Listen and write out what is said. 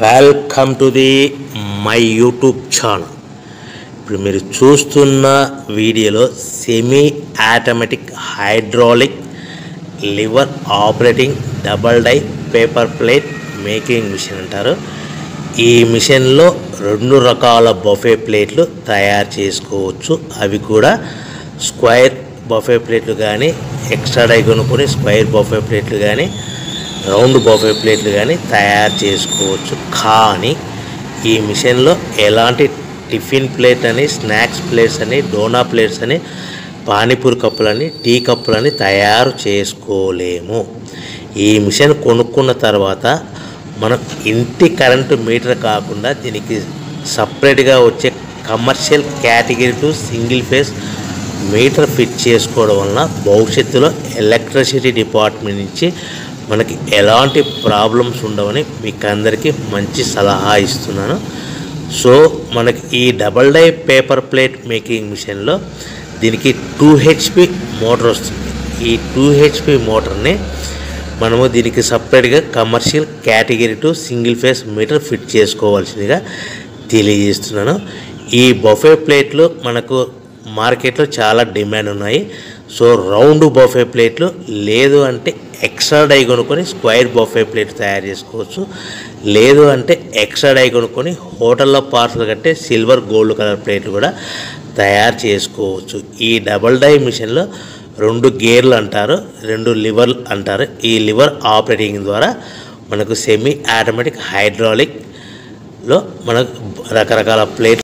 Welcome to the my YouTube channel. ఇప్పుడు మీరు చూస్తున్న వీడియోలో semi automatic hydraulic lever operating double die paper plate making machine అంటారు. ఈ మిషన్లో 2 రకాల బఫే ప్లేట్లు తయారు చేసుకోవచ్చు. అవి కూడా స్క్వేర్ బఫే ప్లేట్లు కానీ, ఎక్స్ట్రా డై కొనుక్కొని స్క్వేర్ బఫే ప్లేట్లు కానీ, రౌండ్ బఫే ప్లేట్లు కానీ తయారు చేసుకోవచ్చు. కానీ ఈ మిషన్లో ఎలాంటి టిఫిన్ ప్లేట్ అని, స్నాక్స్ ప్లేట్స్ అని, డోనా ప్లేట్స్ అని, పానీపూరి కప్పులని, టీ కప్పులని తయారు చేసుకోలేము. ఈ మిషన్ కొనుక్కున్న తర్వాత మనం ఇంటి కరెంటు మీటర్ కాకుండా దీనికి సపరేట్గా వచ్చే commercial category to single phase metre fit చేసుకోవడం వలన భవిష్యత్తులో ఎలక్ట్రిసిటీ డిపార్ట్మెంట్ నుంచి మనకి ఎలాంటి ప్రాబ్లమ్స్ ఉండవని మీకు అందరికీ మంచి సలహా ఇస్తున్నాను. సో మనకి ఈ double die paper plate making మిషన్లో దీనికి 2 HP మోటార్ వస్తుంది. ఈ 2 HP మోటార్ని మనము దీనికి సపరేట్గా commercial category to single phase metre fit చేసుకోవాల్సిందిగా తెలియజేస్తున్నాను. ఈ బఫే ప్లేట్లు మనకు మార్కెట్లో చాలా డిమాండ్ ఉన్నాయి. సో రౌండ్ బఫే ప్లేట్లు లేదు అంటే ఎక్స్ట్రా డై కొనుక్కొని స్క్వేర్ బఫే ప్లేట్ తయారు చేసుకోవచ్చు. లేదు అంటే ఎక్స్ట్రా డై కొనుక్కొని హోటల్లో పార్సల్ కట్టే సిల్వర్ గోల్డ్ కలర్ ప్లేట్లు కూడా తయారు చేసుకోవచ్చు. ఈ డబల్ డై మిషన్లో 2 గేర్లు అంటారు, 2 లివర్లు అంటారు. ఈ లివర్ ఆపరేటింగ్ ద్వారా మనకు సెమీ ఆటోమేటిక్ హైడ్రాలిక్లో మనకు రకరకాల ప్లేట్